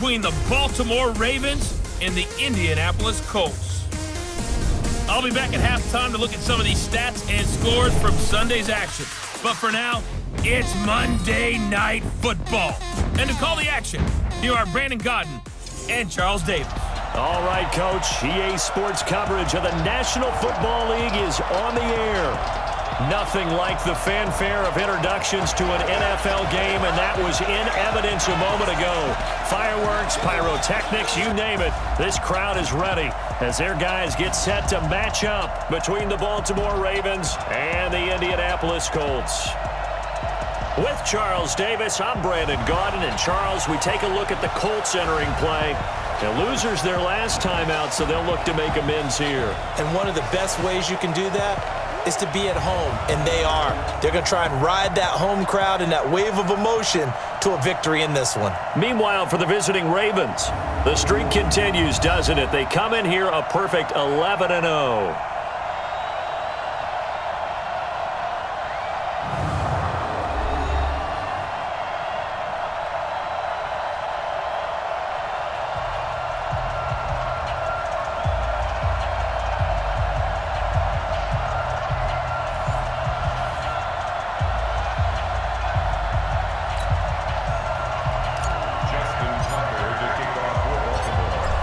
between the Baltimore Ravens and the Indianapolis Colts. I'll be back at halftime to look at some of these stats and scores from Sunday's action. But for now, it's Monday Night Football. And to call the action, here are Brandon Godden and Charles Davis. All right, Coach. EA Sports coverage of the National Football League is on the air. Nothing like the fanfare of introductions to an NFL game, and that was in evidence a moment ago. Fireworks, pyrotechnics, you name it. This crowd is ready as their guys get set to match up between the Baltimore Ravens and the Indianapolis Colts. With Charles Davis, I'm Brandon Godden, and Charles, we take a look at the Colts entering play. The losers their last time out, so they'll look to make amends here. And one of the best ways you can do that is to be at home, and they are. They're going to try and ride that home crowd and that wave of emotion to a victory in this one. Meanwhile, for the visiting Ravens, the streak continues, doesn't it? They come in here a perfect 11-0.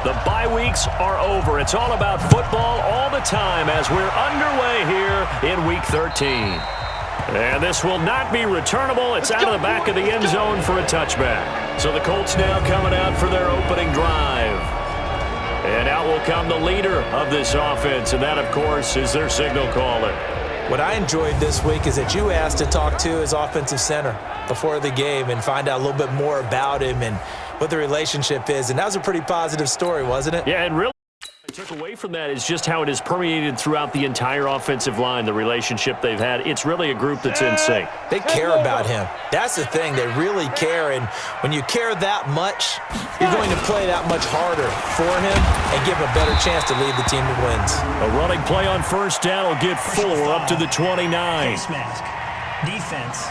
The bye weeks are over. It's all about football all the time as we're underway here in Week 13. And this will not be returnable. It's out of the back of the end zone for a touchback. So the Colts now coming out for their opening drive. And out will come the leader of this offense, and that, of course, is their signal caller. What I enjoyed this week is that you asked to talk to his offensive center before the game and find out a little bit more about him and what the relationship is. And that was a pretty positive story, wasn't it? Yeah, and really what I took away from that is just how it has permeated throughout the entire offensive line, the relationship they've had. It's really a group that's in sync. They care about him. That's the thing. They really care. And when you care that much, you're going to play that much harder for him and give him a better chance to lead the team to wins. A running play on first down will get Fuller up to the 29. Face mask. Defense.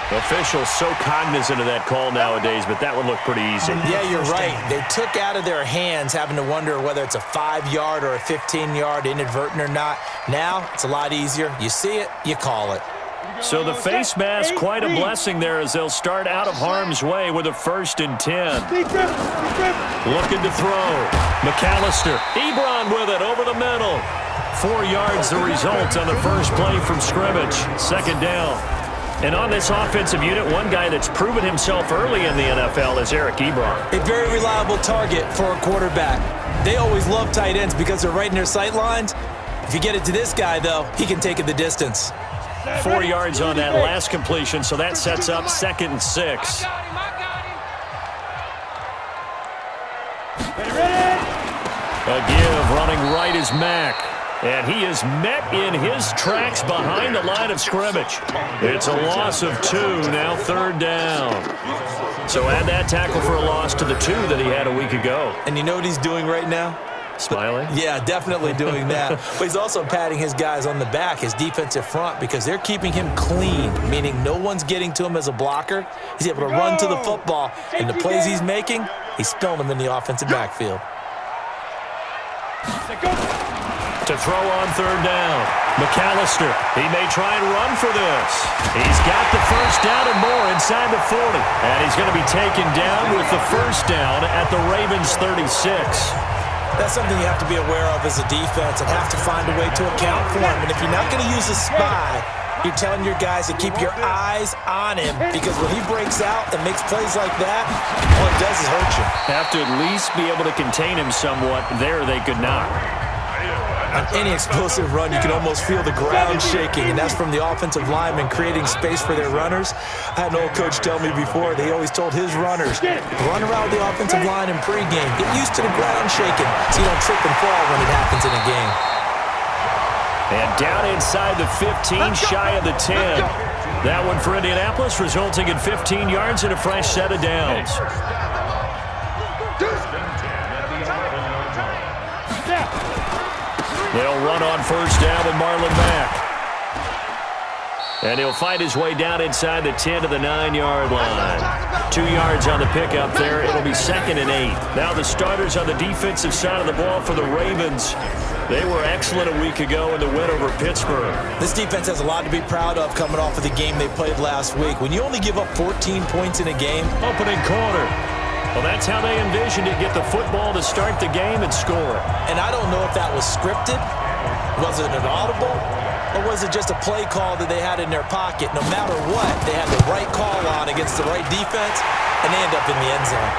Officials so cognizant of that call nowadays, but that would look pretty easy. Yeah, you're right. They took out of their hands having to wonder whether it's a 5-yard or a 15-yard, inadvertent or not. Now, it's a lot easier. You see it, you call it. So the face mask, quite a blessing there as they'll start out of harm's way with a 1st and 10. Looking to throw. McAllister. Ebron with it over the middle. 4 yards the result on the first play from scrimmage. Second down. And on this offensive unit, one guy that's proven himself early in the NFL is Eric Ebron. A very reliable target for a quarterback. They always love tight ends because they're right in their sight lines. If you get it to this guy, though, he can take it the distance. 4 yards on that last completion, so that sets up 2nd and 6. A give, running right is Mack. And he is met in his tracks behind the line of scrimmage. It's a loss of 2, now 3rd down. So add that tackle for a loss to the 2 that he had a week ago. And you know what he's doing right now? Smiling? Yeah, definitely doing that. But he's also patting his guys on the back, his defensive front, because they're keeping him clean, meaning no one's getting to him as a blocker. He's able to run to the football, and the plays he's making, he's spilling them in the offensive backfield. To throw on 3rd down. McAllister, he may try and run for this. He's got the first down and more inside the 40. And he's going to be taken down with the first down at the Ravens 36. That's something you have to be aware of as a defense and have to find a way to account for him. And if you're not going to use a spy, you're telling your guys to keep your eyes on him, because when he breaks out and makes plays like that, all it does is hurt you. Have to at least be able to contain him somewhat. There they could not. On any explosive run, you can almost feel the ground shaking, and that's from the offensive linemen creating space for their runners. I had an old coach tell me before, they always told his runners, run around the offensive line in pregame. Get used to the ground shaking so you don't trip and fall when it happens in a game. And down inside the 15, shy of the 10. That one for Indianapolis, resulting in 15 yards and a fresh set of downs. They'll run on first down with Marlon Mack. And he'll fight his way down inside the 10 to the 9-yard line. 2 yards on the pickup there. It'll be 2nd and 8. Now the starters on the defensive side of the ball for the Ravens. They were excellent a week ago in the win over Pittsburgh. This defense has a lot to be proud of coming off of the game they played last week. When you only give up 14 points in a game. Opening quarter. Well, that's how they envisioned it. Get the football to start the game and score. And I don't know if that was scripted. Was it an audible? Or was it just a play call that they had in their pocket? No matter what, they had the right call on against the right defense, and they end up in the end zone.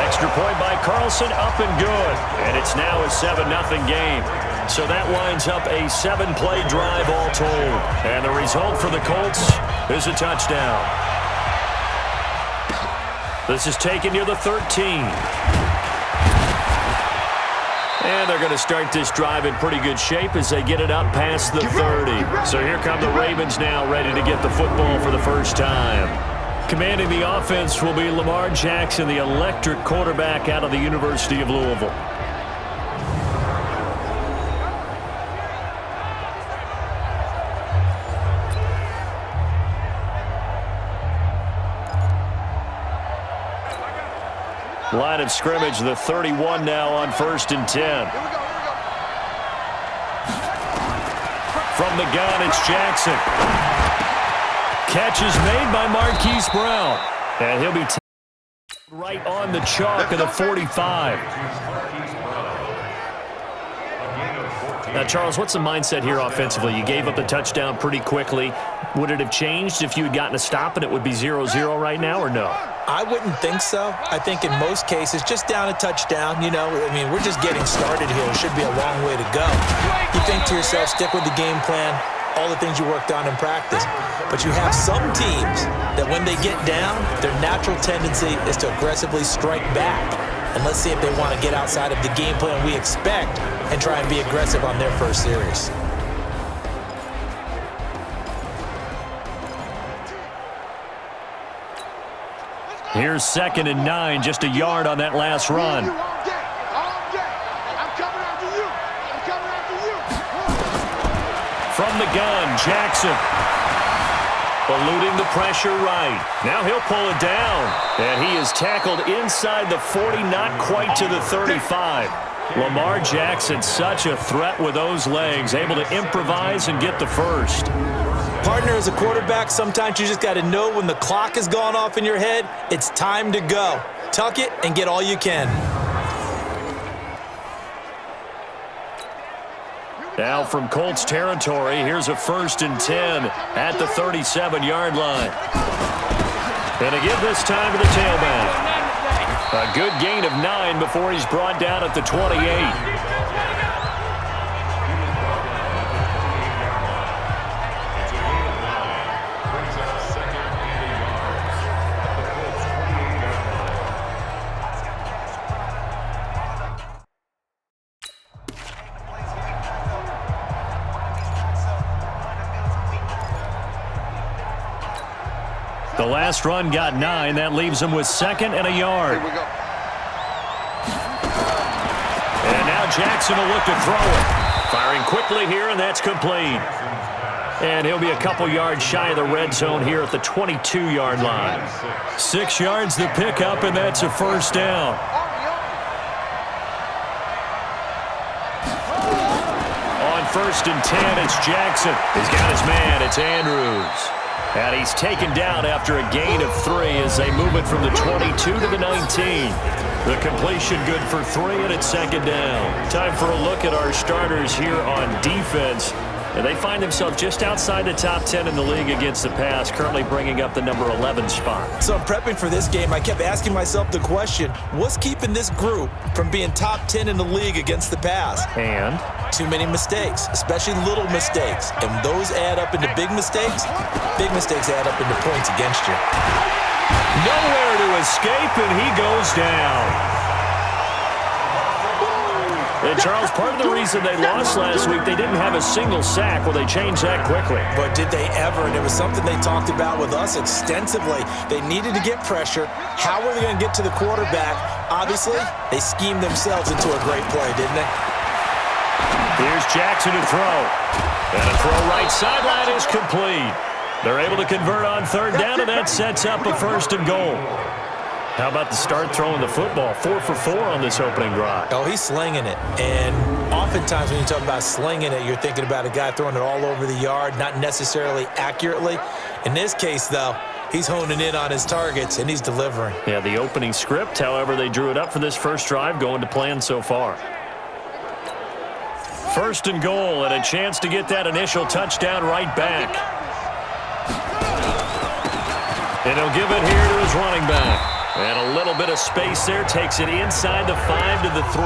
Extra point by Carlson, up and good. And it's now a 7-0 game. So that winds up a 7-play drive all told. And the result for the Colts is a touchdown. This is taken near the 13. And they're going to start this drive in pretty good shape as they get it up past the 30. So here come the Ravens now, ready to get the football for the first time. Commanding the offense will be Lamar Jackson, the electric quarterback out of the University of Louisville. Line of scrimmage, the 31 now on 1st and 10. From the gun, it's Jackson. Catch is made by Marquise Brown. And he'll be right on the chalk of the 45. Now, Charles, what's the mindset here offensively? You gave up the touchdown pretty quickly. Would it have changed if you had gotten a stop and it would be 0-0 right now, or no? I wouldn't think so. I think in most cases, just down a touchdown, we're just getting started here. It should be a long way to go. You think to yourself, stick with the game plan, all the things you worked on in practice. But you have some teams that when they get down, their natural tendency is to aggressively strike back. And let's see if they want to get outside of the game plan we expect and try and be aggressive on their first series. Here's 2nd and 9, just a yard on that last run. From the gun, Jackson. Eluding the pressure right. Now he'll pull it down. And he is tackled inside the 40, not quite to the 35. Lamar Jackson, such a threat with those legs, able to improvise and get the first. Partner, as a quarterback, sometimes you just got to know when the clock has gone off in your head, it's time to go. Tuck it and get all you can. Now from Colts territory, here's a 1st and 10 at the 37-yard line. And again this time to the tailback. A good gain of 9 before he's brought down at the 28. The last run got 9. That leaves him with 2nd and a yard. And now Jackson will look to throw it. Firing quickly here, and that's complete. And he'll be a couple yards shy of the red zone here at the 22-yard line. 6 yards the pickup, and that's a first down. On 1st and 10, it's Jackson. He's got his man. It's Andrews. And he's taken down after a gain of 3 as they move it from the 22 to the 19. The completion good for 3, and it's 2nd down. Time for a look at our starters here on defense. And they find themselves just outside the top 10 in the league against the pass, currently bringing up the number 11 spot. So I'm prepping for this game. I kept asking myself the question, what's keeping this group from being top 10 in the league against the pass? And? Too many mistakes, especially little mistakes. And those add up into big mistakes. Big mistakes add up into points against you. Nowhere to escape, and he goes down. And Charles, part of the reason they lost last week, they didn't have a single sack. Well, they changed that quickly. But did they ever? And it was something they talked about with us extensively. They needed to get pressure. How were they going to get to the quarterback? Obviously, they schemed themselves into a great play, didn't they? Here's Jackson to throw. And a throw right sideline is complete. They're able to convert on third down, and that sets up a first and goal. How about the start throwing the football? 4 for 4 on this opening drive. Oh, he's slinging it. And oftentimes when you talk about slinging it, you're thinking about a guy throwing it all over the yard, not necessarily accurately. In this case, though, he's honing in on his targets, and he's delivering. Yeah, the opening script, however, they drew it up for this first drive, going to plan so far. First and goal, and a chance to get that initial touchdown right back. And he'll give it here to his running back. And a little bit of space there, takes it inside the 5 to the 3.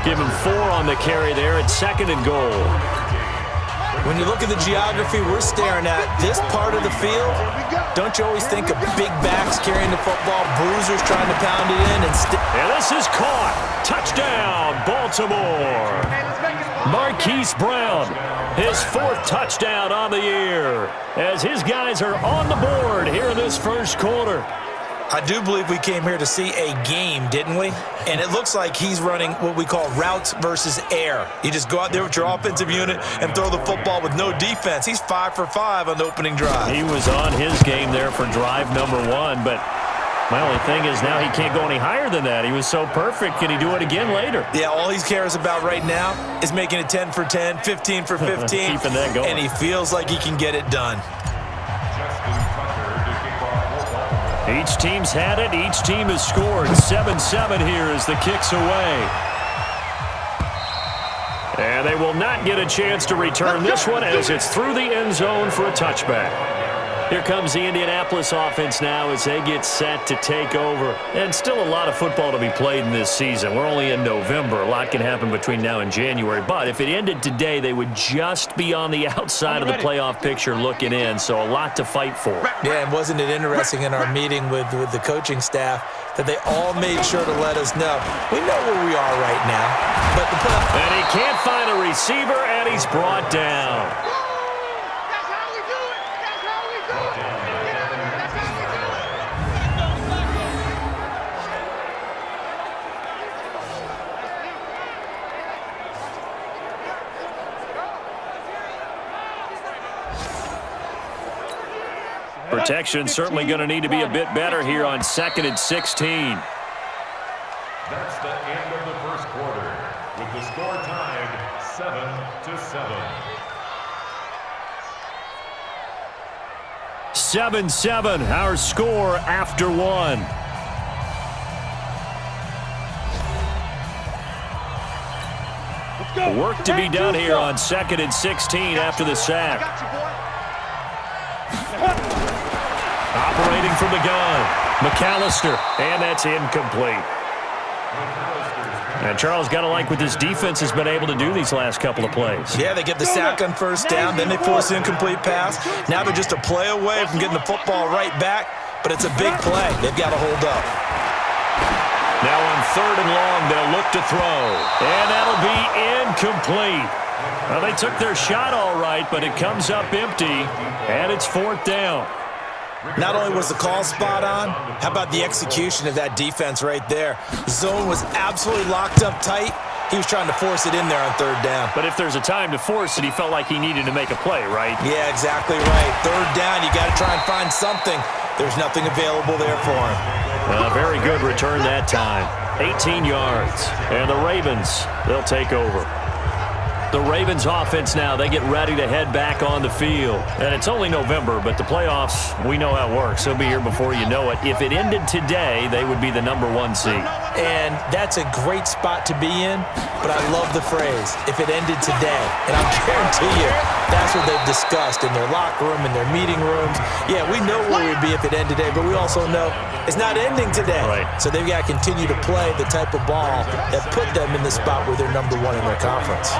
Give him 4 on the carry there at second and goal. When you look at the geography we're staring at, this part of the field, don't you always think of big backs carrying the football, bruisers trying to pound it in? And this is caught. Touchdown, Baltimore. Marquise Brown, his 4th touchdown on the year, as his guys are on the board here in this first quarter. I do believe we came here to see a game, didn't we? And it looks like he's running what we call routes versus air. You just go out there with your offensive unit and throw the football with no defense. He's 5 for 5 on the opening drive. He was on his game there for drive number 1, but my only thing is now he can't go any higher than that. He was so perfect. Can he do it again later? Yeah, all he cares about right now is making it 10 for 10, 15 for 15. Keeping that going. And he feels like he can get it done. Each team's had it. Each team has scored. 7-7 here as the kick's away. And they will not get a chance to return this one as it's through the end zone for a touchback. Here comes the Indianapolis offense now as they get set to take over. And still a lot of football to be played in this season. We're only in November. A lot can happen between now and January. But if it ended today, they would just be on the outside of the playoff picture looking in. So a lot to fight for. Yeah, and wasn't it interesting in our meeting with the coaching staff that they all made sure to let us know, we know where we are right now. But the playoff... And he can't find a receiver, and he's brought down. Protection certainly going to need to be a bit better here on 2nd and 16. That's the end of the first quarter, with the score tied 7-7. 7-7, our score after 1. Work to be done here on 2nd and 16 after the sack. Operating from the gun, McAllister, and that's incomplete. And Charles, got to like what this defense has been able to do these last couple of plays. Yeah, they get the sack on first down, then they force an incomplete pass. Now they're just a play away from getting the football right back, but it's a big play. They've got to hold up. Now on 3rd and long, they'll look to throw, and that'll be incomplete. Well, they took their shot all right, but it comes up empty, and it's 4th down. Not only was the call spot on, how about the execution of that defense right there? Zone was absolutely locked up tight. He was trying to force it in there on 3rd down. But if there's a time to force it, he felt like he needed to make a play, right? Yeah, exactly right. 3rd down, you got to try and find something. There's nothing available there for him. Very good return that time. 18 yards. And the Ravens, they'll take over. The Ravens offense now, they get ready to head back on the field. And it's only November, but the playoffs, we know how it works. They'll be here before you know it. If it ended today, they would be the number 1 seed. And that's a great spot to be in, but I love the phrase, if it ended today. And I guarantee you, that's what they've discussed in their locker room, in their meeting rooms. Yeah, we know where we'd be if it ended today, but we also know it's not ending today. Right. So they've got to continue to play the type of ball that put them in the spot where they're number 1 in their conference.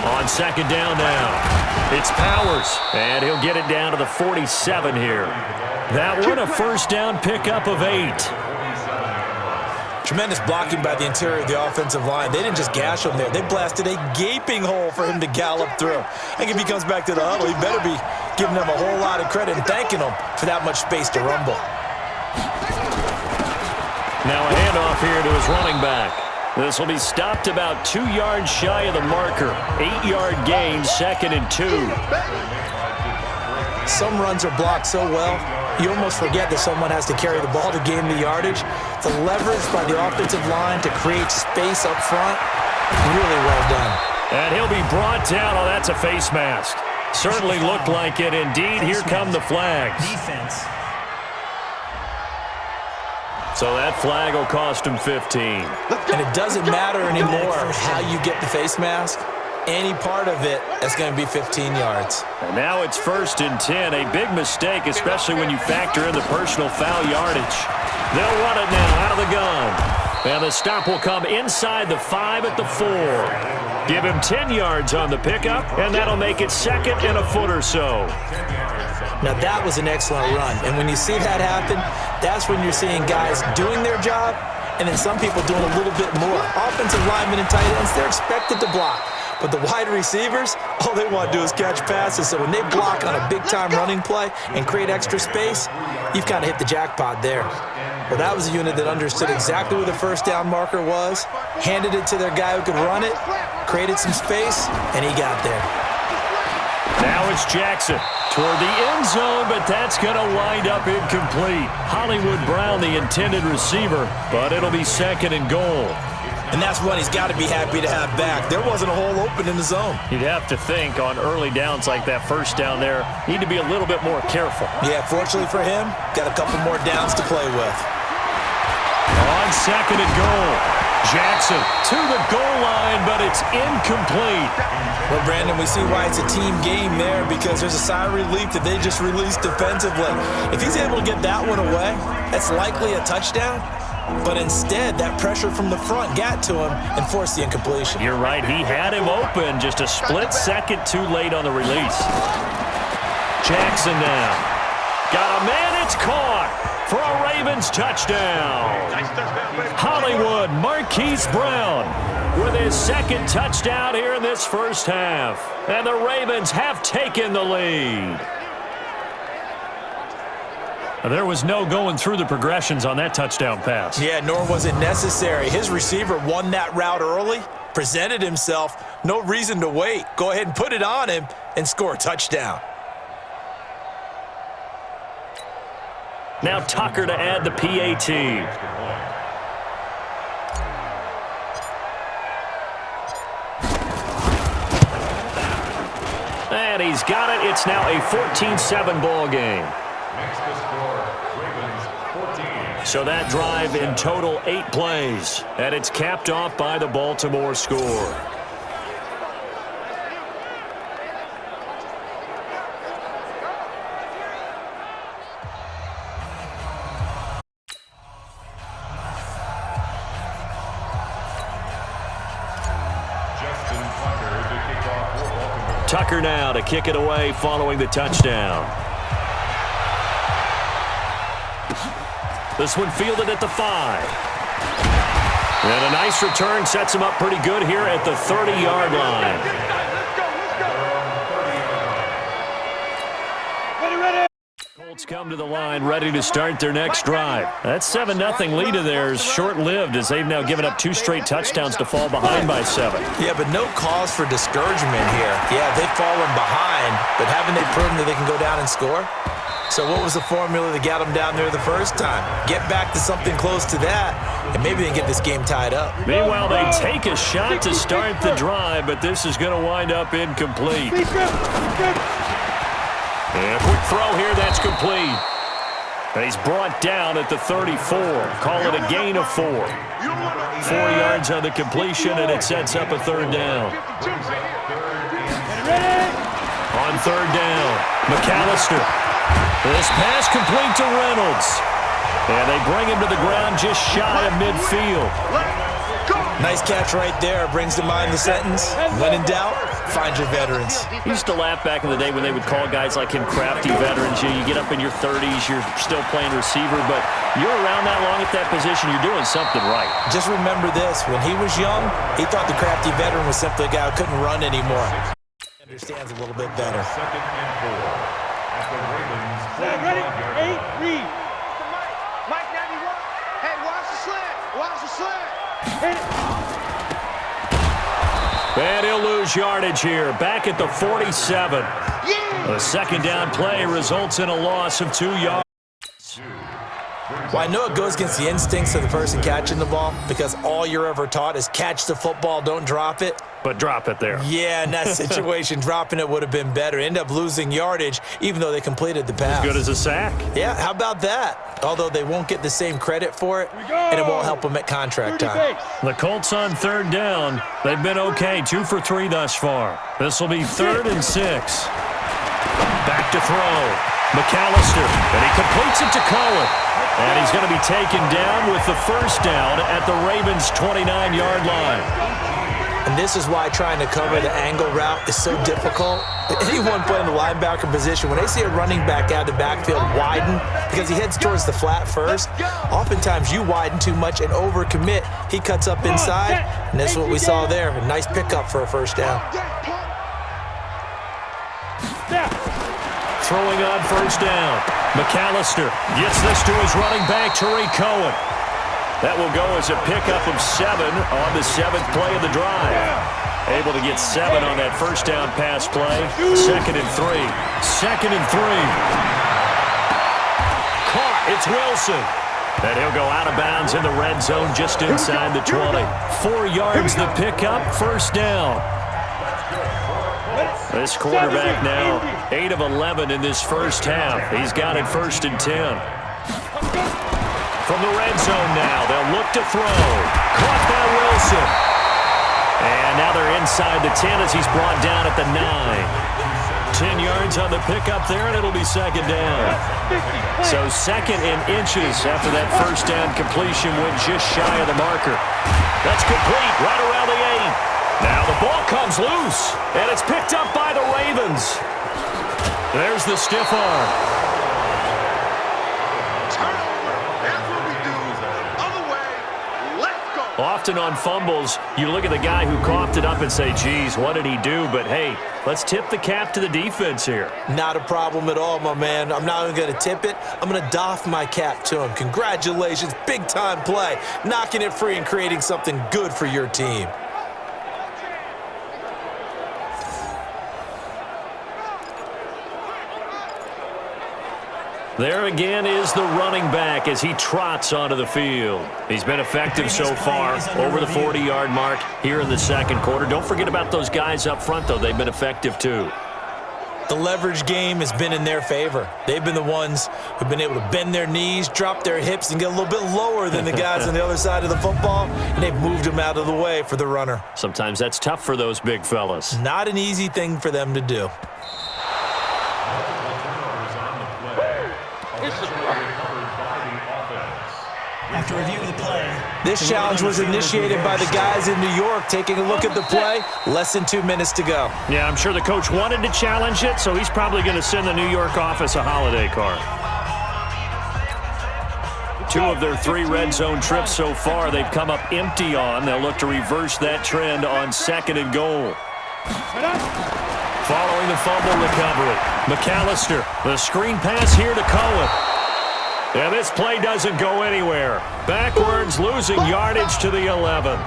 On 2nd down now, it's Powers, and he'll get it down to the 47 here. That one a first down pickup of 8. Tremendous blocking by the interior of the offensive line. They didn't just gash him there. They blasted a gaping hole for him to gallop through. I think if he comes back to the huddle, he better be giving them a whole lot of credit and thanking them for that much space to rumble. Now a handoff here to his running back. This will be stopped about 2 yards shy of the marker. 8-yard gain, 2nd and 2. Some runs are blocked so well, you almost forget that someone has to carry the ball to gain the yardage. The leverage by the offensive line to create space up front, really well done. And he'll be brought down. Oh, that's a face mask. Certainly looked like it. Indeed, here come the flags. Defense. So that flag will cost him 15. And it doesn't matter anymore how you get the face mask. Any part of it, that's going to be 15 yards. And now it's 1st and 10. A big mistake, especially when you factor in the personal foul yardage. They'll run it now out of the gun. And the stop will come inside the 5 at the 4. Give him 10 yards on the pickup, and that'll make it 2nd and a foot or so. Now, that was an excellent run. And when you see that happen, that's when you're seeing guys doing their job, and then some people doing a little bit more. Offensive linemen and tight ends, they're expected to block. But the wide receivers, all they want to do is catch passes. So when they block on a big-time running play and create extra space, you've kind of hit the jackpot there. Well, that was a unit that understood exactly where the first down marker was, handed it to their guy who could run it, created some space, and he got there. Now it's Jackson toward the end zone, but that's going to wind up incomplete. Hollywood Brown, the intended receiver, but it'll be 2nd and goal. And that's what he's got to be happy to have back. There wasn't a hole open in the zone. You'd have to think on early downs like that first down there, need to be a little bit more careful. Yeah, fortunately for him, got a couple more downs to play with. On 2nd and goal, Jackson to the goal line, but it's incomplete. Well, Brandon, we see why it's a team game there, because there's a sigh of relief that they just released defensively. If he's able to get that one away, that's likely a touchdown. But instead, that pressure from the front got to him and forced the incompletion. You're right. He had him open, just a split second too late on the release. Jackson now. Got a man. It's caught for a Ravens touchdown. Hollywood Marquise Brown with his 2nd touchdown here in this first half. And the Ravens have taken the lead. There was no going through the progressions on that touchdown pass. Yeah, nor was it necessary. His receiver won that route early, presented himself, no reason to wait. Go ahead and put it on him and score a touchdown. Now Tucker to add the PAT. And he's got it. It's now a 14-7 ball game. So that drive in total 8 plays, and it's capped off by the Baltimore score. Tucker now to kick it away following the touchdown. This one fielded at the 5. And a nice return sets him up pretty good here at the 30-yard line. Colts come to the line ready to start their next drive. That 7-0 lead of theirs short-lived as they've now given up 2 straight touchdowns to fall behind by 7. Yeah, but no cause for discouragement here. Yeah, they've fallen behind, but haven't they proven that they can go down and score? So what was the formula that got them down there the first time? Get back to something close to that, and maybe they get this game tied up. Meanwhile, they take a shot to start the drive, but this is going to wind up incomplete. And a quick throw here, that's complete. And he's brought down at the 34. Call it a gain of 4. 4 yards on the completion, and it sets up a 3rd down. On 3rd down, McAllister. This pass complete to Reynolds. And they bring him to the ground just shy of midfield. Nice catch right there. Brings to mind the sentence, when in doubt, find your veterans. He used to laugh back in the day when they would call guys like him crafty veterans. You get up in your 30s, you're still playing receiver, but you're around that long at that position, you're doing something right. Just remember this. When he was young, he thought the crafty veteran was simply a guy who couldn't run anymore. He understands a little bit better. 2nd and 4. At the Ravens, ready? 8, read. Mike 91. Hey, watch the slant. Watch the slant. And he'll lose yardage here, back at the 47. A second down play results in a loss of 2 yards. Well, I know it goes against the instincts of the person catching the ball because all you're ever taught is catch the football, don't drop it. But drop it there. Yeah, in that situation, dropping it would have been better. End up losing yardage, even though they completed the pass. As good as a sack. Yeah, how about that? Although they won't get the same credit for it, and it won't help them at contract time. The Colts on third down. They've been okay, 2 for 3 thus far. This will be 3rd and 6. Back to throw. McAllister, and he completes it to Cohen. And he's going to be taken down with the first down at the Ravens' 29-yard line. And this is why trying to cover the angle route is so difficult. Anyone playing the linebacker position, when they see a running back out of the backfield widen because he heads towards the flat first, oftentimes you widen too much and overcommit. He cuts up inside, and that's what we saw there. A nice pickup for a first down. Throwing on first down. McAllister gets this to his running back, Tariq Cohen. That will go as a pickup of 7 on the 7th play of the drive. Able to get 7 on that first down pass play. 2nd and 3. 2nd and 3. Caught. It's Wilson. And he'll go out of bounds in the red zone just inside the 20. 4 yards the pickup. First down. This quarterback now 8 of 11 in this first half. He's got it 1st and 10. From the red zone now, they'll look to throw. Caught by Wilson. And now they're inside the 10 as he's brought down at the 9. 10 yards on the pickup there, and it'll be 2nd down. So 2nd and inches after that first down completion went just shy of the marker. That's complete right around the 8. Now the ball comes loose, and it's picked up by the Ravens. There's the stiff arm. Often on fumbles, you look at the guy who coughed it up and say, geez, what did he do? But, hey, let's tip the cap to the defense here. Not a problem at all, my man. I'm not even going to tip it. I'm going to doff my cap to him. Congratulations, big-time play. Knocking it free and creating something good for your team. There again is the running back as he trots onto the field. He's been effective so far, over the 40-yard mark here in the second quarter. Don't forget about those guys up front, though. They've been effective, too. The leverage game has been in their favor. They've been the ones who've been able to bend their knees, drop their hips, and get a little bit lower than the guys on the other side of the football, and they've moved them out of the way for the runner. Sometimes that's tough for those big fellas. Not an easy thing for them to do. After review of the play, this challenge was initiated by the guys in New York. Taking a look at the play, less than 2 minutes to go. Yeah, I'm sure the coach wanted to challenge it, so he's probably going to send the New York office a holiday card. 2 of their 3 red zone trips so far, they've come up empty on. They'll look to reverse that trend on 2nd and goal. Following the fumble recovery, McAllister, the screen pass here to Cohen. And this play doesn't go anywhere. Backwards, losing yardage to the 11.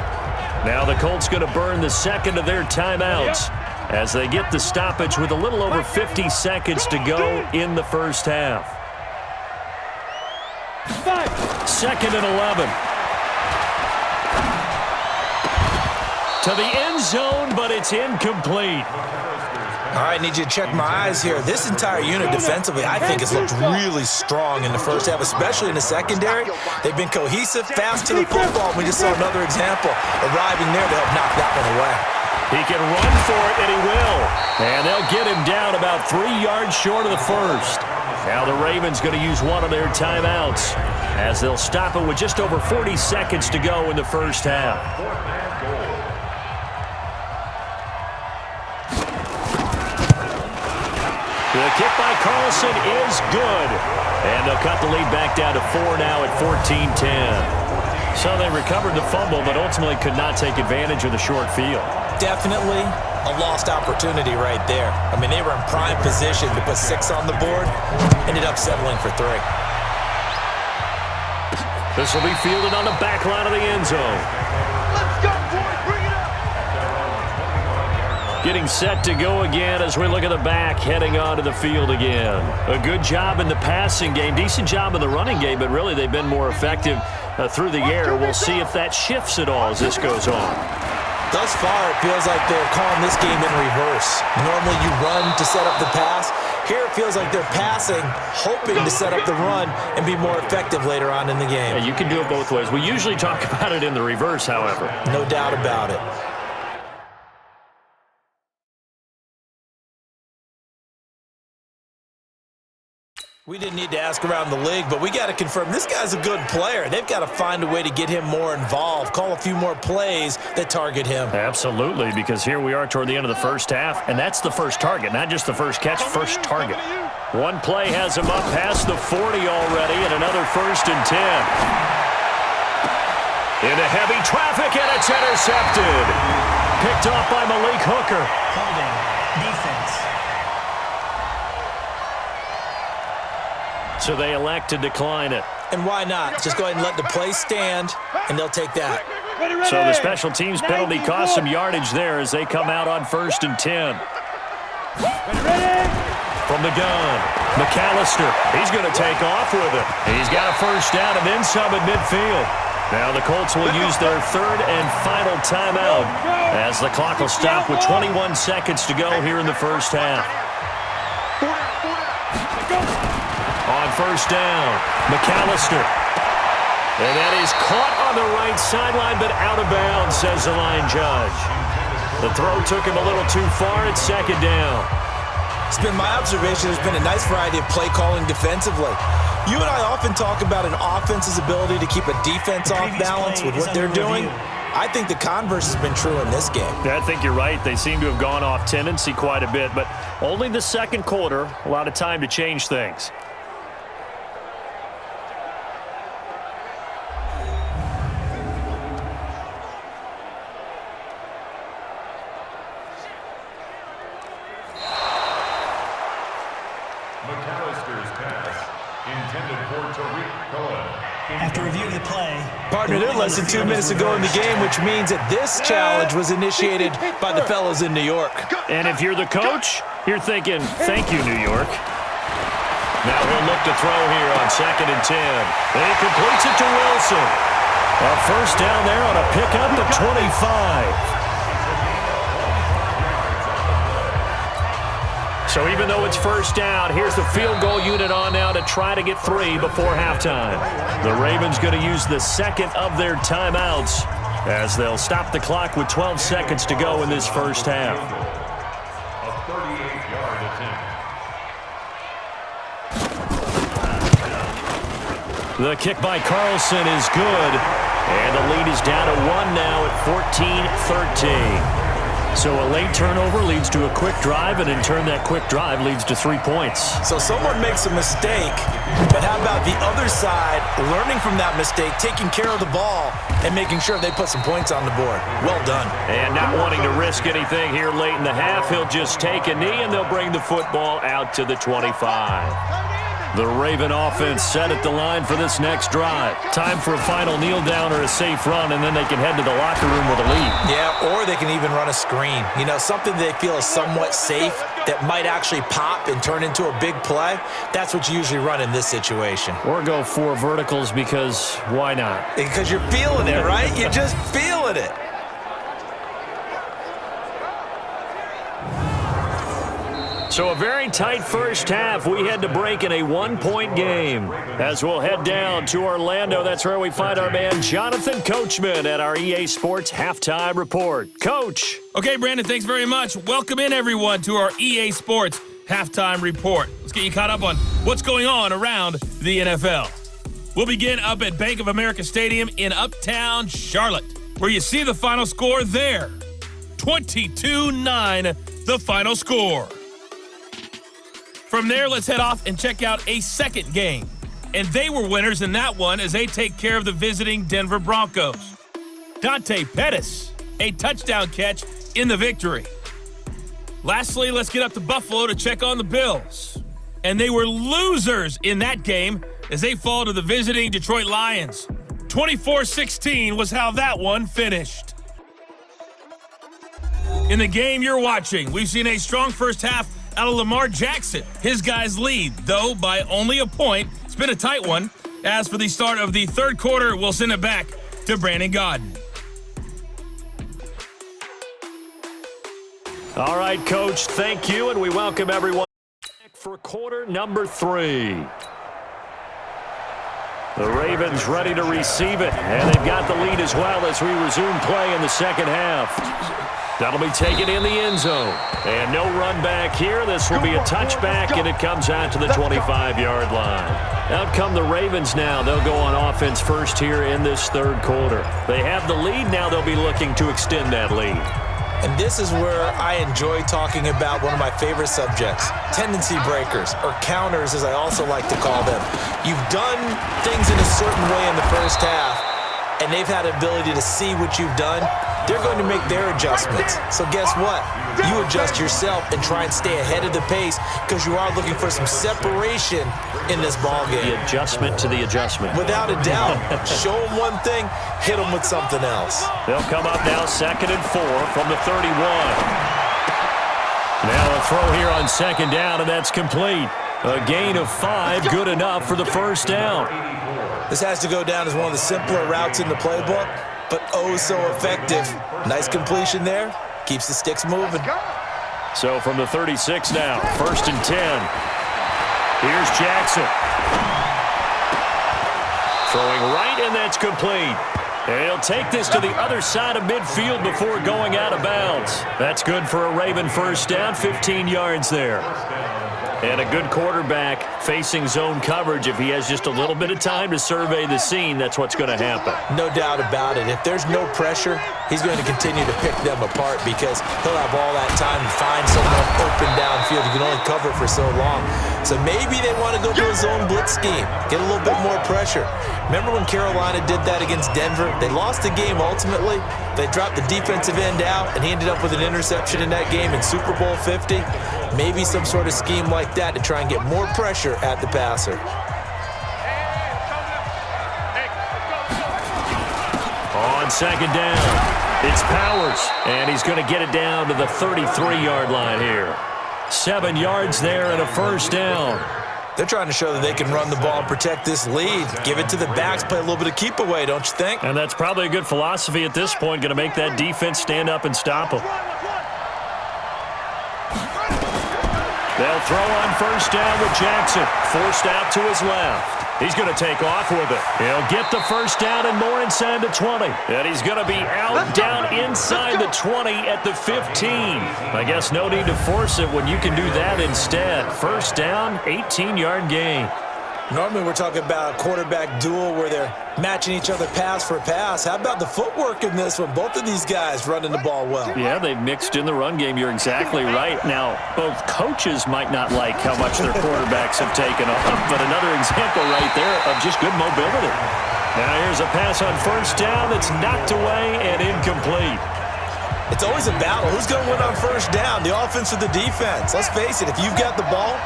Now the Colts going to burn the 2nd of their timeouts as they get the stoppage with a little over 50 seconds to go in the first half. 2nd and 11. To the end zone, but it's incomplete. All right, need you to check my eyes here. This entire unit defensively, I think, has looked really strong in the first half, especially in the secondary. They've been cohesive, fast to the football. We just saw another example arriving there to help knock that one away. He can run for it, and he will. And they'll get him down about 3 yards short of the first. Now the Ravens going to use one of their timeouts as they'll stop it with just over 40 seconds to go in the first half. The kick by Carlson is good. And they'll cut the lead back down to 4 now at 14-10. So they recovered the fumble, but ultimately could not take advantage of the short field. Definitely a lost opportunity right there. I mean, they were in prime position to put 6 on the board. Ended up settling for 3. This will be fielded on the back line of the end zone. getting set to go again as we look at the back heading onto the field again. A good job in the passing game, decent job in the running game, but really they've been more effective through the air. We'll see if that shifts at all as this goes on. Thus far, it feels like they're calling this game in reverse. Normally you run to set up the pass. Here it feels like they're passing, hoping to set up the run and be more effective later on in the game. Yeah, you can do it both ways. We usually talk about it in the reverse, however. No doubt about it. We didn't need to ask around the league, but we got to confirm this guy's a good player. They've got to find a way to get him more involved, call a few more plays that target him. Absolutely, because here we are toward the end of the first half, and that's the first target, not just the first catch, first target. One play has him up past the 40 already, and another 1st and 10. Into heavy traffic, and it's intercepted. Picked off by Malik Hooker. Holding. Defense. So they elect to decline it. And why not? Just go ahead and let the play stand, and they'll take that. So the special teams penalty cost some yardage there as they come out on 1st and 10. From the gun, McAllister. He's going to take off with it. He's got a 1st down and then some at midfield. Now the Colts will use their 3rd and final timeout as the clock will stop with 21 seconds to go here in the first half. On 1st down, McAllister. And that is caught on the right sideline, but out of bounds, says the line judge. The throw took him a little too far at 2nd down. It's been my observation there's been a nice variety of play calling defensively. You and I often talk about an offense's ability to keep a defense off balance with what they're doing. I think the converse has been true in this game. Yeah, I think you're right. They seem to have gone off tendency quite a bit, but only the 2nd quarter, a lot of time to change things. McAllister's pass intended for Tariq Cohen. After reviewing the play, Partner, they're less than 2 minutes ago in the game, which means that this challenge was initiated by the fellas in New York. And if you're the coach, you're thinking, thank you, New York. Now he'll look to throw here on 2nd and 10. And he completes it to Wilson. A 1st down there on a pickup at 25. So even though it's 1st down, here's the field goal unit on now to try to get 3 before halftime. The Ravens going to use the 2nd of their timeouts as they'll stop the clock with 12 seconds to go in this first half. A 38-yard attempt. The kick by Carlson is good, and the lead is down to 1 now at 14-13. So a late turnover leads to a quick drive, and in turn that quick drive leads to 3 points. So someone makes a mistake, but how about the other side learning from that mistake, taking care of the ball, and making sure they put some points on the board? Well done. And not wanting to risk anything here late in the half, he'll just take a knee, and they'll bring the football out to the 25. The Raven offense set at the line for this next drive. Time for a final kneel down or a safe run, and then they can head to the locker room with a lead. Yeah, or they can even run a screen. You know, something they feel is somewhat safe that might actually pop and turn into a big play. That's what you usually run in this situation. Or go 4 verticals because why not? Because you're feeling it, right? You're just feeling it. So a very tight first half. We had to break in a 1-point game. As we'll head down to Orlando, that's where we find our man Jonathan Coachman at our EA Sports Halftime Report. Coach. Okay, Brandon, thanks very much. Welcome in, everyone, to our EA Sports Halftime Report. Let's get you caught up on what's going on around the NFL. We'll begin up at Bank of America Stadium in Uptown Charlotte, where you see the final score there. 22-9, the final score. From there, let's head off and check out a second game. And they were winners in that one as they take care of the visiting Denver Broncos. Dante Pettis, a touchdown catch in the victory. Lastly, let's get up to Buffalo to check on the Bills. And they were losers in that game as they fall to the visiting Detroit Lions. 24-16 was how that one finished. In the game you're watching, we've seen a strong first half out of Lamar Jackson. His guys lead, though, by only a point. It's been a tight one. As for the start of the third quarter, we'll send it back to Brandon Godden. All right, Coach, thank you, and we welcome everyone back for quarter number 3. The Ravens ready to receive it, and they've got the lead as well as we resume play in the second half. That'll be taken in the end zone. And no run back here. This will be a touchback, and it comes out to the 25-yard line. Out come the Ravens now. They'll go on offense first here in this third quarter. They have the lead. Now they'll be looking to extend that lead. And this is where I enjoy talking about one of my favorite subjects, tendency breakers, or counters as I also like to call them. You've done things in a certain way in the first half, and they've had the ability to see what you've done. They're going to make their adjustments. So guess what? You adjust yourself and try and stay ahead of the pace because you are looking for some separation in this ballgame. The adjustment to the adjustment. Without a doubt. Show them one thing, hit them with something else. They'll come up now 2nd and 4 from the 31. Now a throw here on 2nd down, and that's complete. A gain of 5, good enough for the first down. This has to go down as one of the simpler routes in the playbook, but oh so effective. Nice completion there. Keeps the sticks moving. So from the 36 now, 1st and 10. Here's Jackson. Throwing right, and that's complete. And he'll take this to the other side of midfield before going out of bounds. That's good for a Raven first down, 15 yards there. And a good quarterback facing zone coverage. If he has just a little bit of time to survey the scene, that's what's going to happen. No doubt about it. If there's no pressure, he's going to continue to pick them apart because he'll have all that time to find someone open downfield. You can only cover for so long. So maybe they want to go to a zone blitz scheme, get a little bit more pressure. Remember when Carolina did that against Denver? They lost the game ultimately. They dropped the defensive end out, and he ended up with an interception in that game in Super Bowl 50. Maybe some sort of scheme like that to try and get more pressure at the passer. On 2nd down, it's Powers, and he's going to get it down to the 33-yard line here. 7 yards there and a first down. They're trying to show that they can run the ball and protect this lead. Give it to the backs, play a little bit of keep away, don't you think? And that's probably a good philosophy at this point, going to make that defense stand up and stop them. They'll throw on first down with Jackson, forced out to his left. He's going to take off with it. He'll get the first down and more inside the 20. And he's going to be out down inside the 20 at the 15. I guess no need to force it when you can do that instead. First down, 18-yard gain. Normally we're talking about a quarterback duel where they're matching each other pass for pass. How about the footwork in this one? Both of these guys running the ball well. Yeah, they've mixed in the run game. You're exactly right. Now, both coaches might not like how much their quarterbacks have taken off, but another example right there of just good mobility. Now here's a pass on first down that's knocked away and incomplete. It's always a battle. Who's going to win on first down, the offense or the defense? Let's face it, if you've got the ball,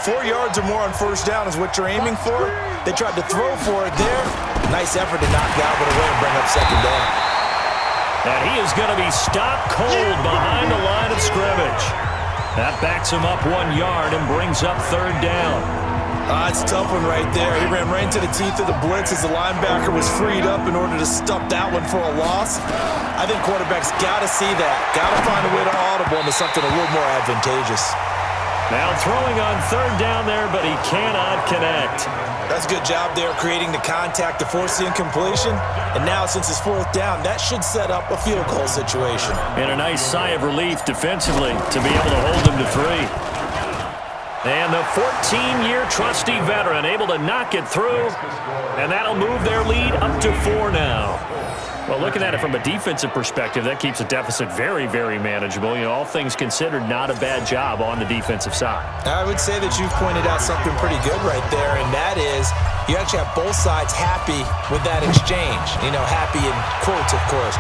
4 yards or more on first down is what you're aiming for. They tried to throw for it there. Nice effort to knock Galvin away and bring up second down. And he is going to be stopped cold behind the line of scrimmage. That backs him up 1 yard and brings up third down. It's a tough one right there. He ran right into the teeth of the blitz as the linebacker was freed up in order to stop that one for a loss. I think quarterbacks got to see that. Got to find a way to audible into something a little more advantageous. Now throwing on third down there, but he cannot connect. That's a good job there creating the contact to force the incompletion. And now since it's fourth down, that should set up a field goal situation. And a nice sigh of relief defensively to be able to hold him to 3. And the 14-year trusty veteran able to knock it through. And that'll move their lead up to 4 now. Well, looking at it from a defensive perspective, that keeps the deficit very, very manageable. You know, all things considered, not a bad job on the defensive side. I would say that you've pointed out something pretty good right there, and that is you actually have both sides happy with that exchange. You know, happy in quotes, of course.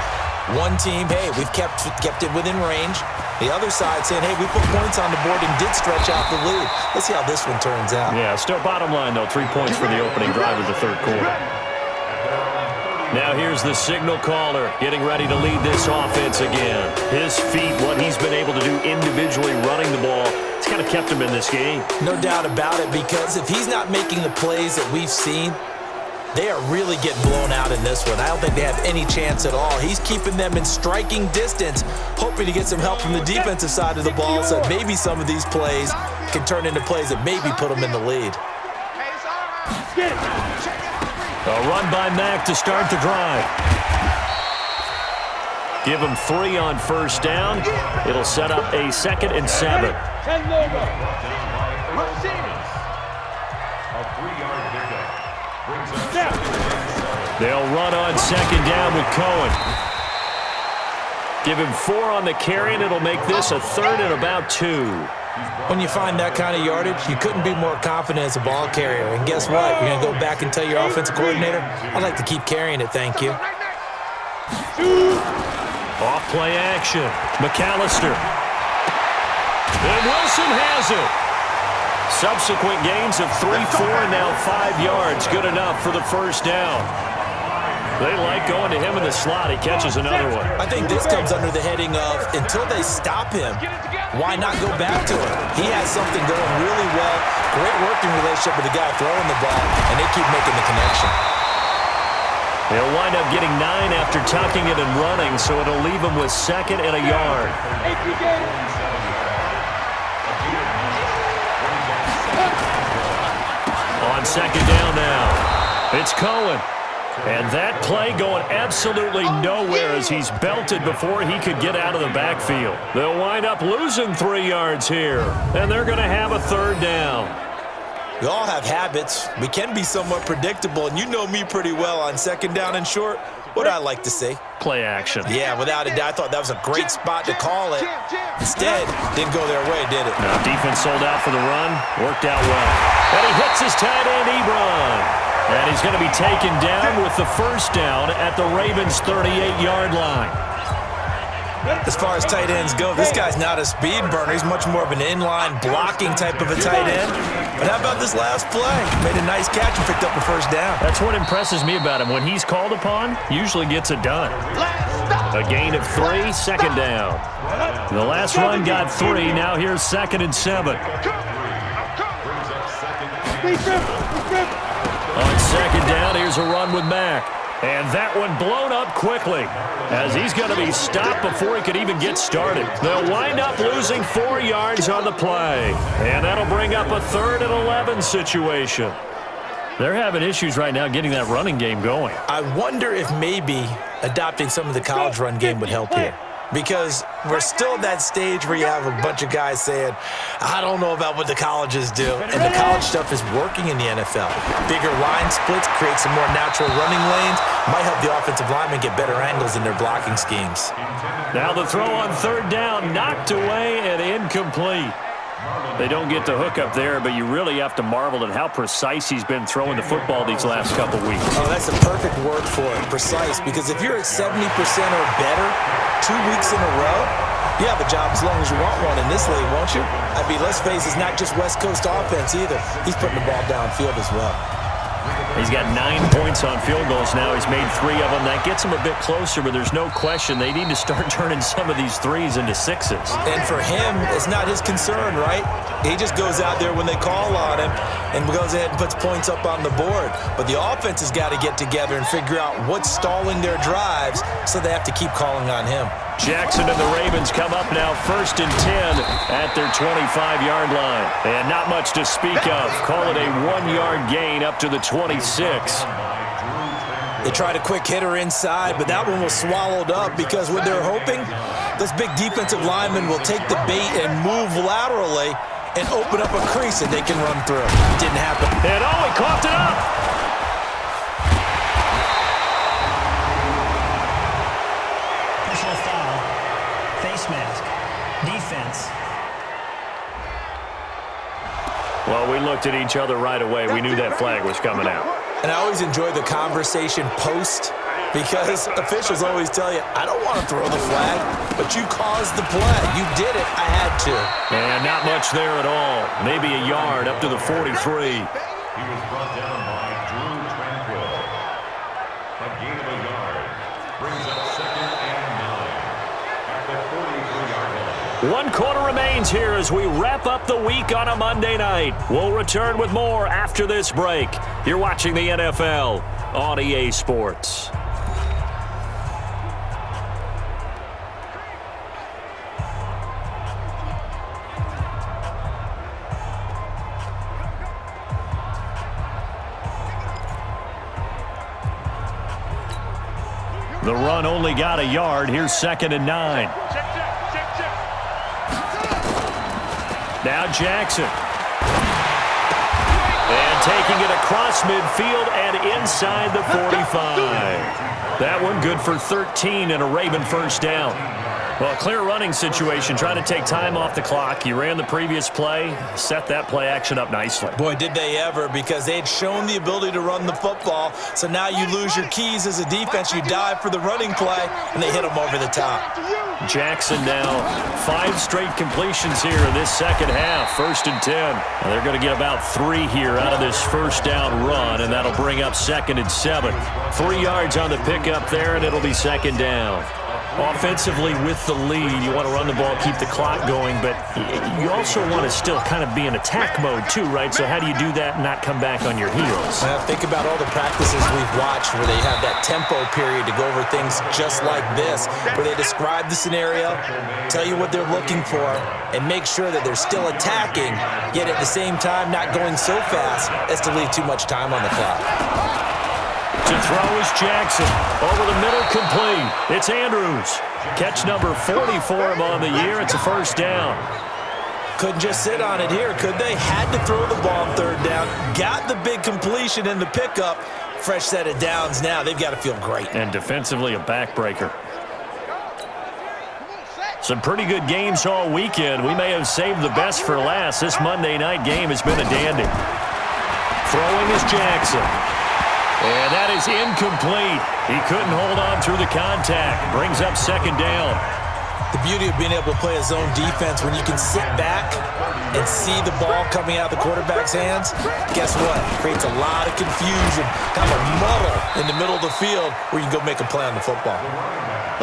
One team, hey, we've kept it within range. The other side saying, hey, we put points on the board and did stretch out the lead. Let's see how this one turns out. Yeah, still bottom line, though, 3 points for the opening drive of the third quarter. Now here's the signal caller getting ready to lead this offense again. His feet, what he's been able to do individually running the ball, it's kind of kept him in this game. No doubt about it, because if he's not making the plays that we've seen, they are really getting blown out in this one. I don't think they have any chance at all. He's keeping them in striking distance, hoping to get some help from the defensive side of the ball so maybe some of these plays can turn into plays that maybe put them in the lead. A run by Mack to start the drive. Give him 3 on first down. It'll set up a 2nd and 7. A 3-yard pickup. Brings up 2nd and 7. They'll run on 2nd down with Cohen. Give him 4 on the carry, and it'll make this a 3rd and about 2. When you find that kind of yardage, you couldn't be more confident as a ball carrier. And guess what? You're going to go back and tell your offensive coordinator, I'd like to keep carrying it, thank you. Off play action. McAllister. And Wilson has it. Subsequent gains of 3, 4, and now 5 yards. Good enough for the first down. They like going to him in the slot. He catches another one. I think this comes under the heading of until they stop him, why not go back to him? He has something going really well. Great working relationship with the guy throwing the ball, and they keep making the connection. They'll wind up getting 9 after tucking it and running, so it'll leave them with 2nd and a yard. On 2nd down now, it's Cohen. And that play going absolutely nowhere as he's belted before he could get out of the backfield. They'll wind up losing 3 yards here, and they're going to have a 3rd down. We all have habits. We can be somewhat predictable, and you know me pretty well on 2nd down and short. What do I like to see? Play action. Yeah, without a doubt, I thought that was a great spot to call it. Instead, didn't go their way, did it? Now, defense sold out for the run. Worked out well. And he hits his tight end, Ebron. And he's going to be taken down with the first down at the Ravens' 38-yard line. As far as tight ends go, this guy's not a speed burner. He's much more of an inline blocking type of a tight end. But how about this last play? Made a nice catch and picked up the first down. That's what impresses me about him. When he's called upon, usually gets it done. A gain of 3, 2nd down. The last run got 3. Now here's 2nd and 7. On 2nd down, here's a run with Mack. And that one blown up quickly as he's going to be stopped before he could even get started. They'll wind up losing 4 yards on the play. And that'll bring up a 3rd and 11 situation. They're having issues right now getting that running game going. I wonder if maybe adopting some of the college run game would help here. Because we're still at that stage where you have a bunch of guys saying, I don't know about what the colleges do. And the college stuff is working in the NFL. Bigger line splits, create some more natural running lanes, might help the offensive linemen get better angles in their blocking schemes. Now the throw on 3rd down, knocked away and incomplete. They don't get the hook up there, but you really have to marvel at how precise he's been throwing the football these last couple weeks. Oh, that's a perfect word for it, precise, because if you're at 70% or better 2 weeks in a row, you have a job as long as you want one in this league, won't you? I mean, let's face it, it's not just West Coast offense either. He's putting the ball downfield as well. He's got 9 points on field goals now. He's made 3 of them. That gets him a bit closer, but there's no question they need to start turning some of these 3s into 6s. And for him, it's not his concern, right? He just goes out there when they call on him and goes ahead and puts points up on the board. But the offense has got to get together and figure out what's stalling their drives, so they have to keep calling on him. Jackson and the Ravens come up now 1st and 10 at their 25-yard line. And not much to speak of. Call it a 1-yard gain up to the 26. They tried a quick hitter inside, but that one was swallowed up because what they're hoping, this big defensive lineman will take the bait and move laterally and open up a crease that they can run through. It didn't happen. And he coughed it up. Personal foul. Face mask. Defense. Well, we looked at each other right away. We knew that flag was coming out. And I always enjoy the conversation post because officials always tell you, I don't want to throw the flag, but you caused the play. You did it. I had to. And not much there at all. Maybe a yard up to the 43. He was brought down by Drew Tranquill. A gain of a yard. 1 quarter remains here as we wrap up the week on a Monday night. We'll return with more after this break. You're watching the NFL on EA Sports. The run only got a yard. Here's 2nd and 9. Now Jackson. And taking it across midfield and inside the 45. That one good for 13 and a Raven first down. Well, a clear running situation. Trying to take time off the clock. You ran the previous play, set that play action up nicely. Boy, did they ever, because they had shown the ability to run the football. So now you lose your keys as a defense. You dive for the running play, and they hit them over the top. Jackson now 5 straight completions here in this second half. 1st and 10. And they're going to get about 3 here out of this first down run, and that'll bring up 2nd and 7. 3 yards on the pickup there, and it'll be 2nd down. Offensively with the lead, you want to run the ball, keep the clock going, but you also want to still kind of be in attack mode too, right? So how do you do that and not come back on your heels? Well, think about all the practices we've watched where they have that tempo period to go over things just like this, where they describe the scenario, tell you what they're looking for, and make sure that they're still attacking, yet at the same time not going so fast as to leave too much time on the clock. To throw is Jackson. Over the middle, complete. It's Andrews. Catch number 40 for him on the year. It's a first down. Couldn't just sit on it here, could they? Had to throw the ball on 3rd down. Got the big completion in the pickup. Fresh set of downs now. They've got to feel great. And defensively, a backbreaker. Some pretty good games all weekend. We may have saved the best for last. This Monday night game has been a dandy. Throwing is Jackson. And that is incomplete. He couldn't hold on through the contact. Brings up 2nd down. The beauty of being able to play a zone defense when you can sit back and see the ball coming out of the quarterback's hands, guess what? It creates a lot of confusion, kind of a muddle in the middle of the field where you can go make a play on the football.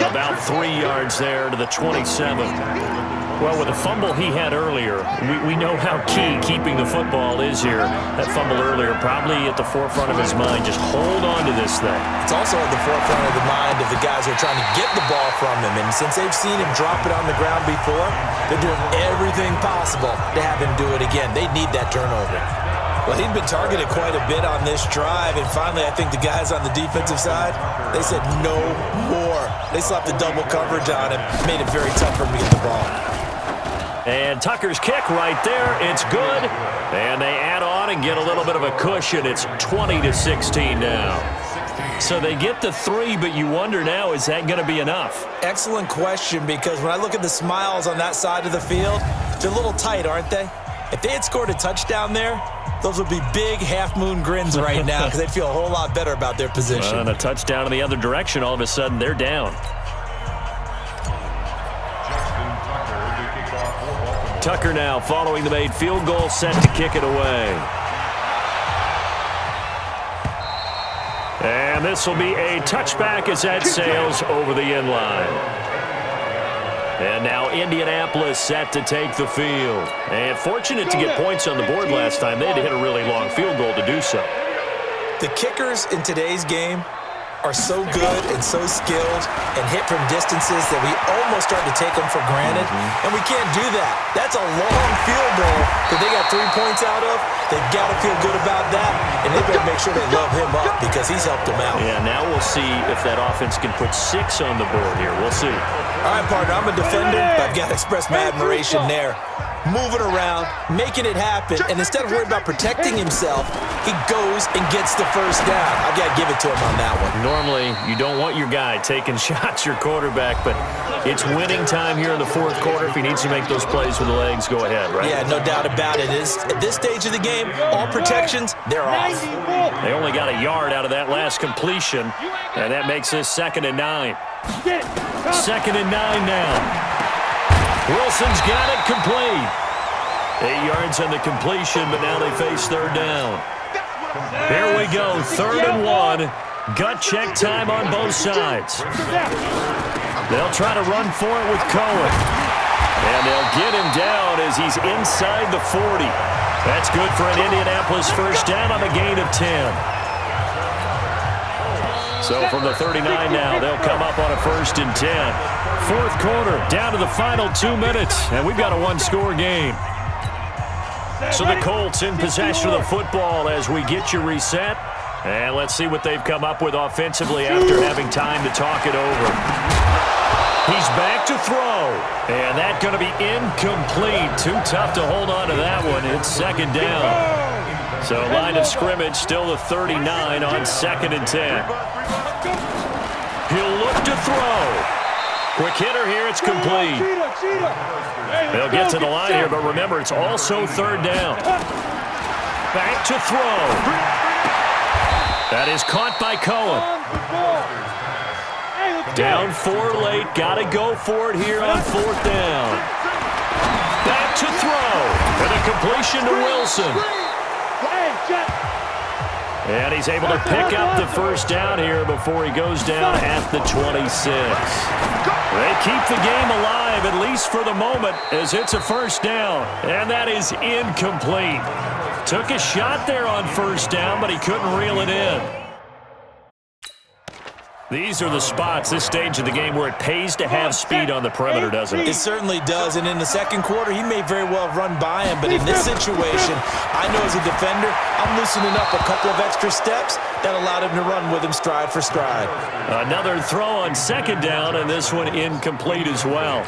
About 3 yards there to the 27. Well, with the fumble he had earlier, we know how key keeping the football is here. That fumble earlier probably at the forefront of his mind. Just hold on to this thing. It's also at the forefront of the mind of the guys who are trying to get the ball from him. And since they've seen him drop it on the ground before, they're doing everything possible to have him do it again. They need that turnover. Well, he'd been targeted quite a bit on this drive, and finally I think the guys on the defensive side, they said no more. They slapped the double coverage on him, made it very tough for him to get the ball. And Tucker's kick right there. It's good. And they add on and get a little bit of a cushion. It's 20-16 now. So they get the 3, but you wonder now, is that going to be enough? Excellent question, because when I look at the smiles on that side of the field, they're a little tight, aren't they? If they had scored a touchdown there, those would be big half-moon grins right now because they'd feel a whole lot better about their position. And a touchdown in the other direction, all of a sudden they're down. Tucker now following the made field goal, set to kick it away. And this will be a touchback as that sails over the end line. And now Indianapolis set to take the field. And fortunate to get points on the board last time. They had to hit a really long field goal to do so. The kickers in today's game are so good and so skilled and hit from distances that we almost start to take them for granted. And we can't do that. That's a long field goal that they got 3 points out of. They've got to feel good about that, and they better make sure they love him up because he's helped them out. Yeah, now we'll see if that offense can put 6 on the board here. We'll see. All right, partner, I'm a defender, but I've got to express my admiration there. Moving around, making it happen, and instead of worrying about protecting himself, he goes and gets the first down. I've got to give it to him on that one. Normally, you don't want your guy taking shots, your quarterback, but it's winning time here in the fourth quarter. If he needs to make those plays with the legs, go ahead, right? Yeah, no doubt about it. At this stage of the game, all protections, they're off. They only got a yard out of that last completion, and that makes this 2nd and 9. 2nd and 9 now. Wilson's got it complete. 8 yards on the completion, but now they face 3rd down. Here we go, 3rd and 1. Gut check time on both sides. They'll try to run for it with Cohen. And they'll get him down as he's inside the 40. That's good for an Indianapolis first down on a gain of 10. So from the 39 now, they'll come up on a 1st and 10. Fourth quarter, down to the final 2 minutes, and we've got a one-score game. So the Colts in possession of the football as we get you reset. And let's see what they've come up with offensively after having time to talk it over. He's back to throw. And that's going to be incomplete. Too tough to hold on to that one. It's 2nd down. So line of scrimmage still the 39 on 2nd and 10. He'll look to throw. Quick hitter here. It's complete. They'll get to the line here, but remember, it's also 3rd down. Back to throw. That is caught by Cohen. Down 4 late. Got to go for it here on 4th down. Back to throw. And a completion to Wilson. And he's able to pick up the first down here before he goes down at the 26. They keep the game alive, at least for the moment, as it's a first down. And that is incomplete. Took a shot there on first down, but he couldn't reel it in. These are the spots, this stage of the game, where it pays to have speed on the perimeter, doesn't it? It certainly does, and in the second quarter, he may very well have run by him, but in this situation, I know as a defender, I'm loosening up a couple of extra steps that allowed him to run with him stride for stride. Another throw on 2nd down, and this one incomplete as well.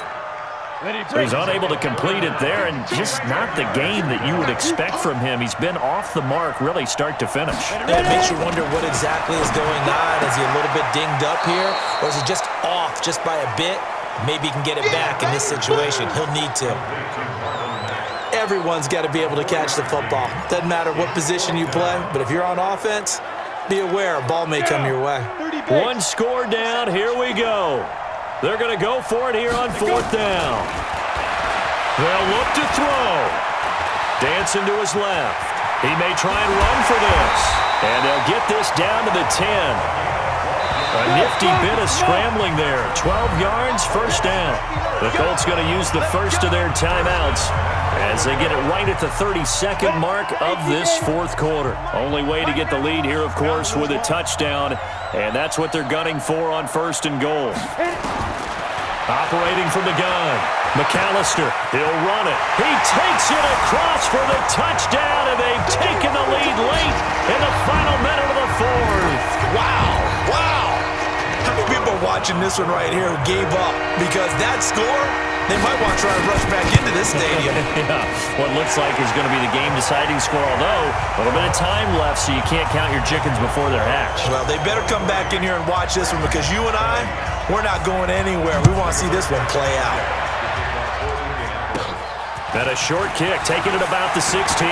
So he's unable to complete it there, and just not the game that you would expect from him. He's been off the mark really start to finish. It makes you wonder what exactly is going on. Is he a little bit dinged up here, or is he just off just by a bit? Maybe he can get it back in this situation. He'll need to. Everyone's got to be able to catch the football. Doesn't matter what position you play, but if you're on offense, be aware a ball may come your way. One score down. Here we go. They're going to go for it here on 4th down. They'll look to throw. Dancing to his left. He may try and run for this. And they'll get this down to the 10. A nifty bit of scrambling there. 12 yards, first down. The Colts going to use the first of their timeouts as they get it right at the 32nd mark of this fourth quarter. Only way to get the lead here, of course, with a touchdown. And that's what they're gunning for on 1st and goal. Operating from the gun. McAllister, he'll run it. He takes it across for the touchdown, and they've taken the lead late in the final minute of the 4th. Wow, wow. How many people are watching this one right here who gave up? Because that score, they might want to try to rush back into this stadium. Yeah, what looks like is going to be the game-deciding score, although a little bit of time left, so you can't count your chickens before they're hatched. Well, they better come back in here and watch this one, because you and I, we're not going anywhere. We want to see this one play out. And a short kick, taking it about the 16.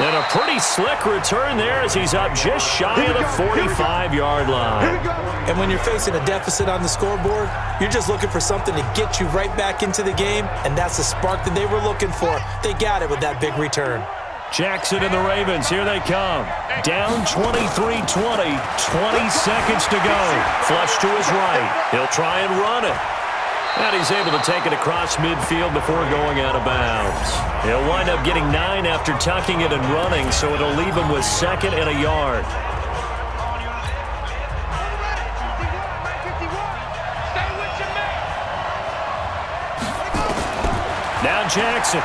And a pretty slick return there as he's up just shy of the 45-yard line. And when you're facing a deficit on the scoreboard, you're just looking for something to get you right back into the game, and that's the spark that they were looking for. They got it with that big return. Jackson and the Ravens, here they come. Down 23-20, 20 seconds to go. Flush to his right. He'll try and run it. And he's able to take it across midfield before going out of bounds. He'll wind up getting 9 after tucking it and running, so it'll leave him with 2nd and a yard. Now Jackson.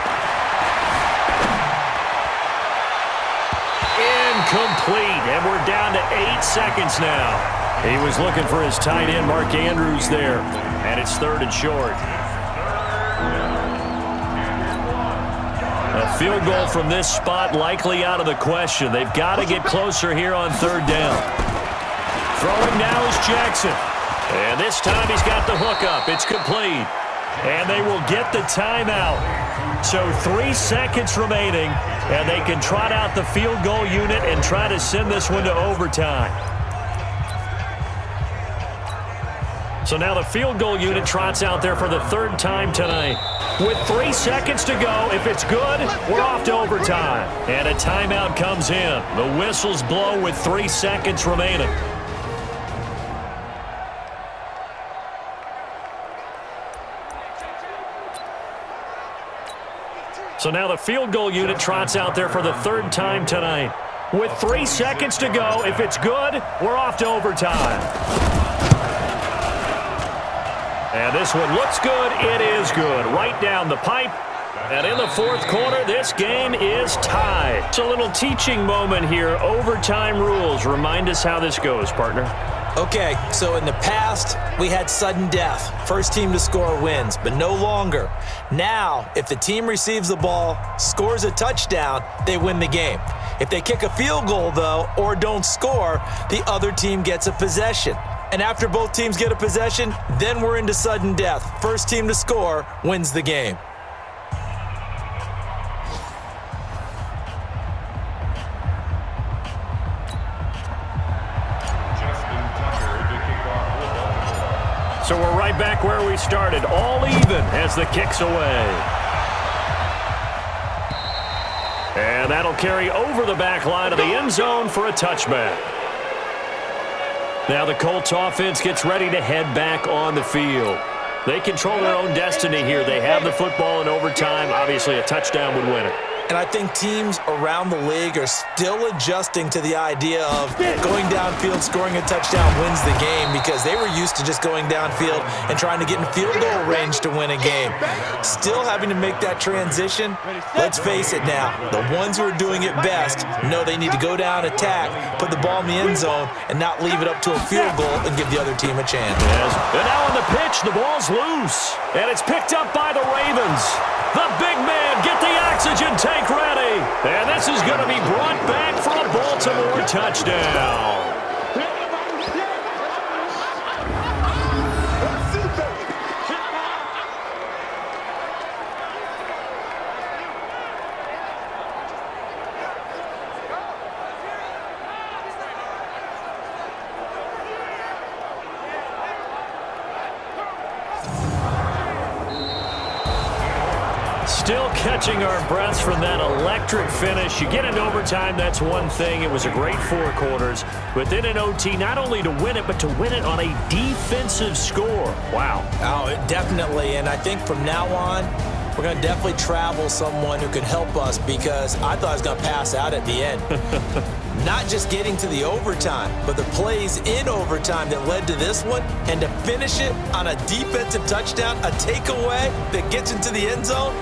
Incomplete, and we're down to 8 seconds now. He was looking for his tight end, Mark Andrews, there. And it's 3rd and short. A field goal from this spot likely out of the question. They've got to get closer here on 3rd down. Throwing now is Jackson. And this time he's got the hook up. It's complete. And they will get the timeout. So 3 seconds remaining, and they can trot out the field goal unit and try to send this one to overtime. So now the field goal unit trots out there for the 3rd time tonight. With 3 seconds to go, if it's good, we're off to overtime. And a timeout comes in. The whistles blow with 3 seconds remaining. So now the field goal unit trots out there for the third time tonight. With 3 seconds to go, if it's good, we're off to overtime. And this one looks good. It is good. Right down the pipe. And in the fourth quarter, this game is tied. It's a little teaching moment here. Overtime rules. Remind us how this goes, partner. Okay, so in the past, we had sudden death. First team to score wins, but no longer. Now, if the team receives the ball, scores a touchdown, they win the game. If they kick a field goal, though, or don't score, the other team gets a possession. And after both teams get a possession, then we're into sudden death. First team to score wins the game. So we're right back where we started, all even as the kick's away. And that'll carry over the back line of the end zone for a touchback. Now the Colts offense gets ready to head back on the field. They control their own destiny here. They have the football in overtime. Obviously, a touchdown would win it. And I think teams around the league are still adjusting to the idea of going downfield, scoring a touchdown wins the game, because they were used to just going downfield and trying to get in field goal range to win a game. Still having to make that transition. Let's face it now, the ones who are doing it best know they need to go down, attack, put the ball in the end zone, and not leave it up to a field goal and give the other team a chance. Yes. And now on the pitch, the ball's loose. And it's picked up by the Ravens. The big man, get the oxygen tank ready. And this is going to be brought back for a Baltimore touchdown. Still catching our breaths from that electric finish. You get into overtime, that's one thing. It was a great 4 quarters. But then in OT, not only to win it, but to win it on a defensive score. Wow. Oh, definitely. And I think from now on, we're going to definitely travel someone who can help us, because I thought I was going to pass out at the end. Not just getting to the overtime, but the plays in overtime that led to this one, and to finish it on a defensive touchdown, a takeaway that gets into the end zone.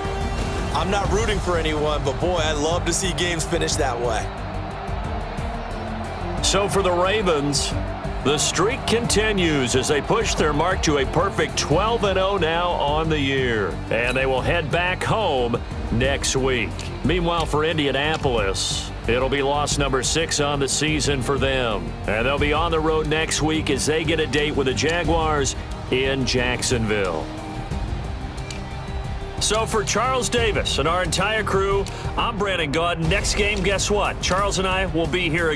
I'm not rooting for anyone, but boy, I'd love to see games finish that way. So for the Ravens, the streak continues as they push their mark to a perfect 12-0 now on the year. And they will head back home next week. Meanwhile, for Indianapolis, it'll be loss number 6 on the season for them. And they'll be on the road next week as they get a date with the Jaguars in Jacksonville. So for Charles Davis and our entire crew, I'm Brandon Gaudin. Next game, guess what? Charles and I will be here.